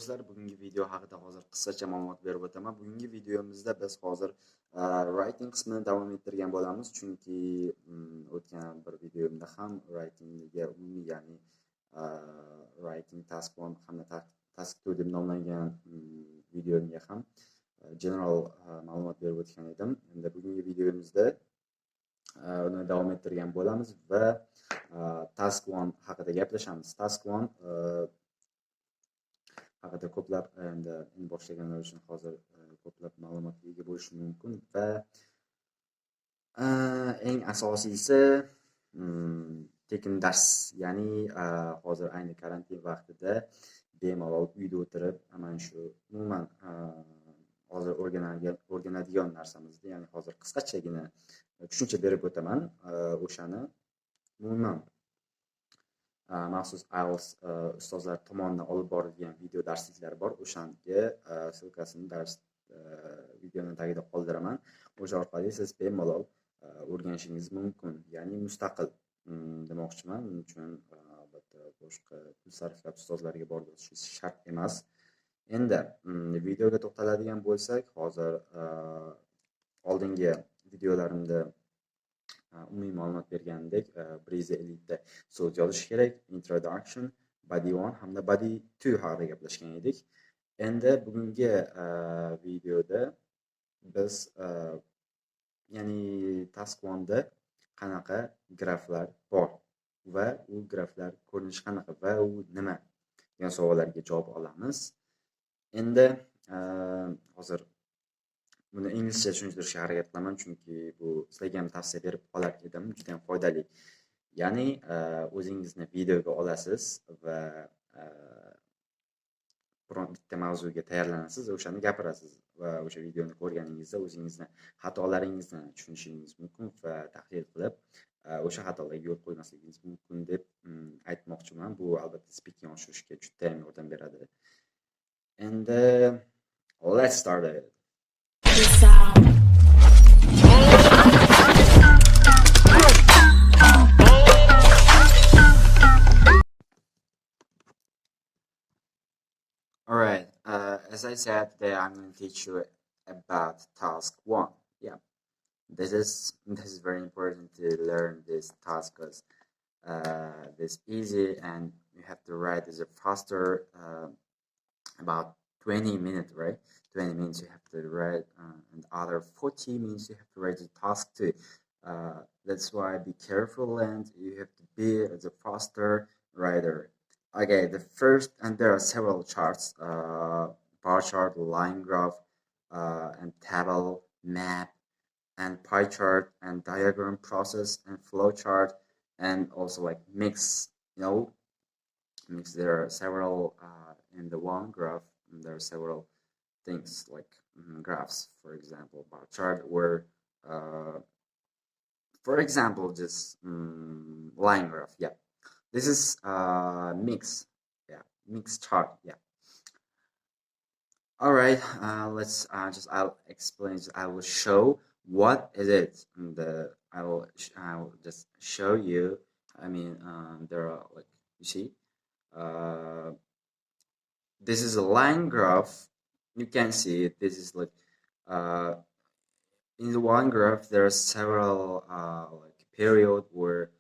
do'stlar, bugungi video haqida hozir qisqacha ma'lumot berib o'taman. Bugungi videomizda biz hozir writing qismini davom ettirgan bo'lamiz, chunki o'tgan bir videomda ham writingga umumiy, ya'ni writing task 1 hamda task 2 deb nomlangan videomga ham general ma'lumot berib o'tgan edim. Endi bugungi videomizda uni davom ettirgan bo'lamiz va task 1 haqida gaplashamiz. Task 1 haqida ko'plab endi boshlaganlar uchun hozir ko'plab ma'lumotga ega bo'lishi mumkin va eng asosiysi tekin dars, ya'ni hozir ayni karantin vaqtida bemalol uyda o'tirib mana shu umuman hozir o'rganadigan narsamizda, ya'ni hozir qisqachagina tushuncha berib o'taman. O'shani umuman maxsus IELTS ustozlar tomonidan olib borilgan video darsliklar bor. O'shanga silkasini dars videoning tagida qoldiraman. O'sha orqali siz bemalol o'rganishingiz mumkin, ya'ni mustaqil demoqchiman. Buning uchun albatta boshqa pul sarflab ustozlarga borib o'tishingiz shart emas. Endi videoga to'xtaladigan bo'lsak, hozir oldingi videolarimda umumiy ma'lumot bergandek, 150 ta so'z yozish kerak, introduction, body 1 hamda body 2 haqida gaplashgan edik. Endi bugungi videoda biz ya'ni task 1 da qanaqa graflar bor va u graflar ko'rinishi qanaqa va u nima degan savollarga javob olamiz. Endi hozir buni inglizcha tushuntirishga harakat qilaman, chunki bu sizlarga ham tavsiya berib qolar edim, juda ham foydali. Ya'ni o'zingizni videoga olasiz va biron bitta mavzuga tayyorlanasiz, o'shani gapirasiz va o'sha videoni ko'rganingizda o'zingizni xatolaringizni tushunishingiz mumkin va tahlil qilib o'sha xatolarga yo'l qo'ymasligingiz mumkin deb aytmoqchiman. Bu albatta speaking oshirishga juda ham yordam beradi. Endi let's start it. Alright, as I said, today I'm going to teach you about task 1. Yeah, this is very important to learn this task because this easy and you have to write this faster, about 20 minutes, right? 20 minutes you have to write, and other 40 minutes you have to write the task 2. That's why be careful and you have to be the faster writer. Okay, the first, and there are several charts, bar chart, line graph, and table, map, and pie chart, and diagram process, and flow chart, and also like mix, mix. There are several in the one graph, and there are several things like graphs, for example, bar chart, or for example, just line graph. Yeah. This is mix, mix chart. Yeah. All right. Let's I'll explain. I will show what is it. And I will just show you. I mean, there are like you see. This is a line graph. You can see it. This is like in the one graph there are several like period where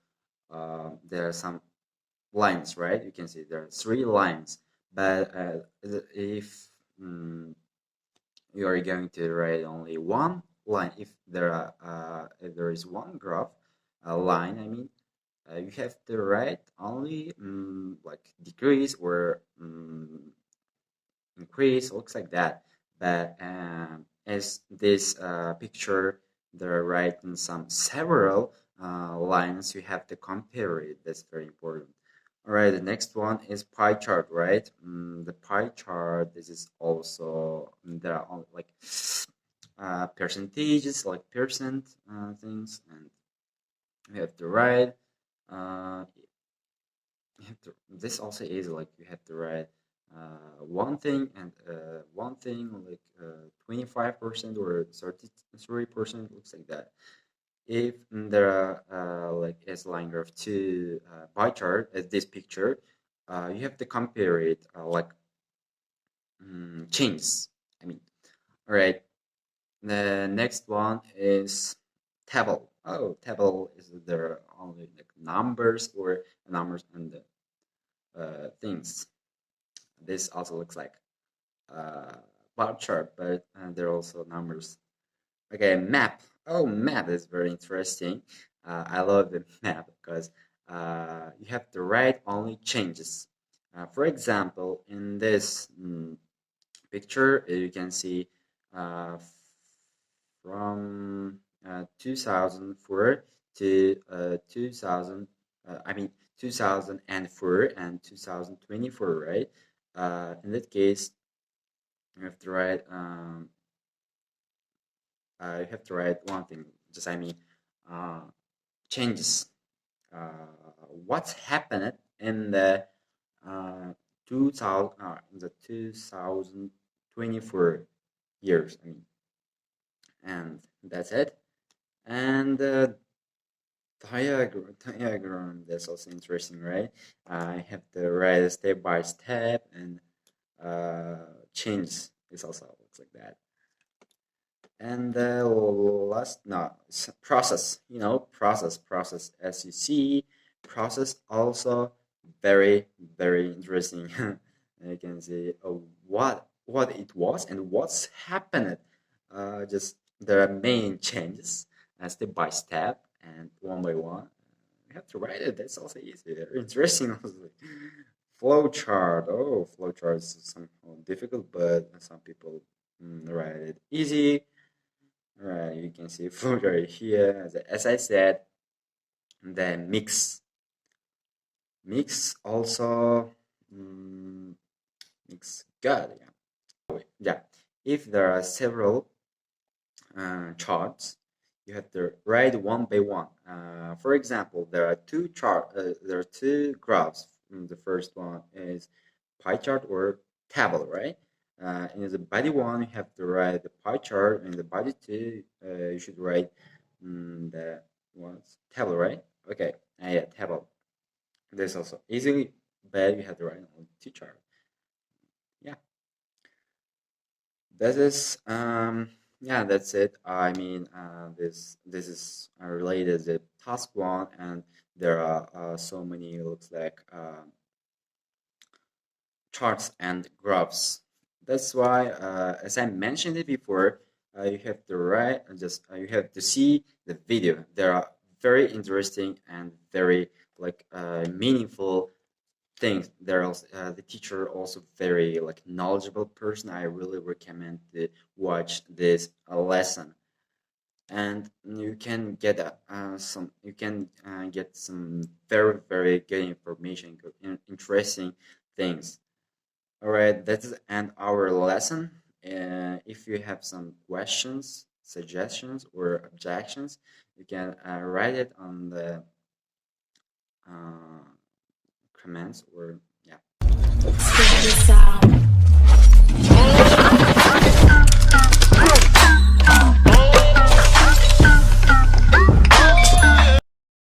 there are some lines, right? You can see there are 3 lines, but if you are going to write only one line, if there is one graph, a line, I mean, you have to write only like decrease or increase, looks like that. But as this picture, they're writing several lines, you have to compare it. That's very important. All right, the next one is pie chart, right? The pie chart, this is also, there are like percentages, like percent things, and you have to write. This also is like you have to write one thing and one thing like 25% or 33%, looks like that. If there are like as line graph to pie chart as this picture, you have to compare it like changes. I mean, all right. The next one is table. Oh, table is there only like numbers or numbers and things. This also looks like bar chart, but there are also numbers. Okay, map. Oh, map is very interesting. I love the map because you have to write only changes. For example, in this picture, you can see uh, from 2004 to 2000. I mean 2004 and 2024, right? In that case, you have to write. You have to write one thing. Just I mean, uh, changes. What's happened in the 2000 in the 2024 years? I mean, and that's it. And diagram. That's also interesting, right? I have to write step by step and change. This also looks like that. And the last, no, process, process, as you see, process also very, very interesting. You can see what it was and what's happened. Just there are main changes step by step and one by one. You have to write it. That's also easy. Very interesting. Also. Flow chart. Oh, flow chart is somehow difficult, but some people write it easy. Right, you can see food right here. As I said, the mix also mix good. Yeah, if there are several charts, you have to write one by one. For example, there are two graphs. The first one is pie chart or table, right? In the body one, you have to write the pie chart. In the body two, you should write the what's table, right? Okay, yeah, table. This also easily, but you have to write on two chart. Yeah, that is yeah, that's it. I mean, this is related to task one, and there are so many looks like charts and graphs. That's why, as I mentioned it before, you have to write and just you have to see the video. There are very interesting and very like meaningful things. There also the teacher also very like knowledgeable person. I really recommend to watch this lesson, and you can get some very very good information, interesting things. All right, that's end our lesson. If you have some questions, suggestions, or objections, you can write it on the uh, comments or yeah.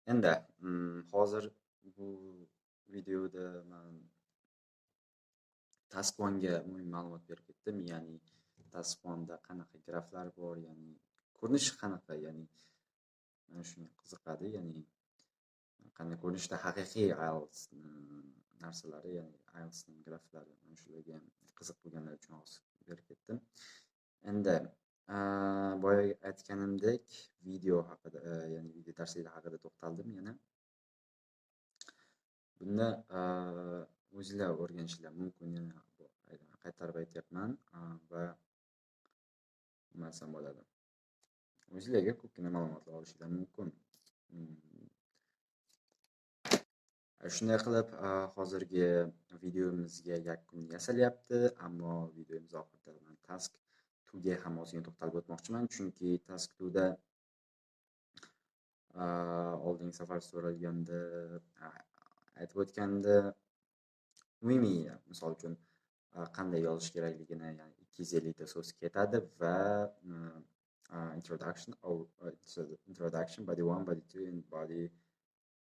Endi hozir bu videoda man task one'ga umumiy ma'lumot berib ketdim. Ya'ni task one'da qanaqa graflar bor, ya'ni ko'rinishi qanaqa, ya'ni mana shunga qiziqadi, ya'ni qanday ko'rinishda haqiqiy IELTS narsalari, ya'ni IELTSning graflari, mana shularga ham qiziq bo'lganlar uchun hozir berib ketdim. Endi boya aytganimdek video haqida, ya'ni video darsliklar haqida to'xtaldim yana. Bunda o'zinglar o'rganishinglar mumkin, yana qaytarib aytyapman va nima desam bo'ladi, o'zinglarga ko'pgina ma'lumotlar olishinglar mumkin. Shunday qilib hozirgi videomizga yakun yasalyapti, ammo videomiz oxirida man task 2 ga ham ozgina to'xtalib o'tmoqchiman, chunki task 2 da oldingi safar so'ralganda aytib o'tganda umumiy misol uchun qanday yozish kerakligini, ya'ni 250 ta so'z ketadi va introduction, body 1, body 2 and body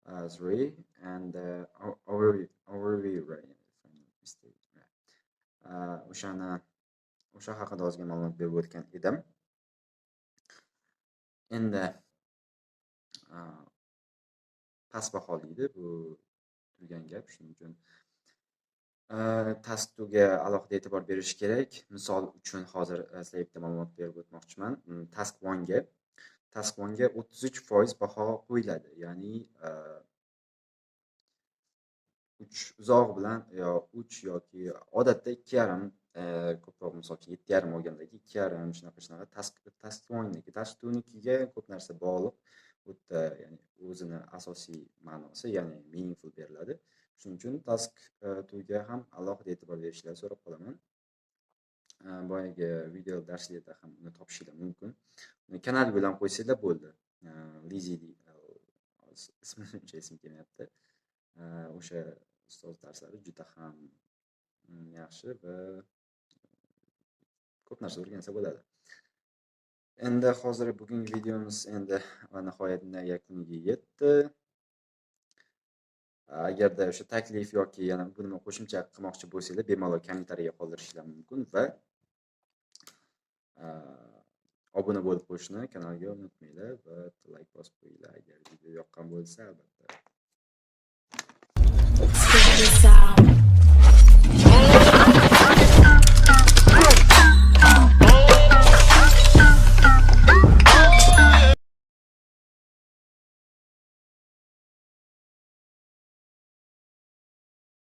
3 and overview, right? If I'm not mistaken. o'sha haqida ozgina ma'lumot berib o'tgan edim. Endi past baholıydi bu turgan gap. Shuning uchun task 2 ga alohida e'tibor berish kerak. Misol uchun hozir sizlarga bitta ma'lumot berib o'tmoqchiman. Task 1 ga 33% baho qo'yiladi. Ya'ni 3 uzog'i bilan 3 yoki odatda 2,5 ko'proq misol uchun 7,5 olgandagi 2,5 shunaqa task 1niki. Task 2nikiga ko'p narsa bog'liq. Bu yerda ya'ni o'zini asosiy ma'nosi, ya'ni meaningful beriladi. Shuning uchun task 2 ga ham alohida e'tibor berishlarini so'rab qolaman. Boyagi video darslarda ham uni topishingiz mumkin. Uni kanal bilan qo'ysanglar bo'ldi. Lizi ismini uncha esim kelmayapti. O'sha ustoz darslari juda ham yaxshi va ko'p narsa o'rgansa bo'ladi. Endi hozir bugungi videomiz endi nihoyat yakuniga yetdi. Agarda o'sha taklif yoki yana bu nima qo'shimcha qilmoqchi bo'lsanglar, bemalol kommentariyaga qoldirishingiz mumkin va obuna bo'lib qo'yishni kanalga unutmanglar va like bosib qo'yinglar agar video yoqqan bo'lsa albatta.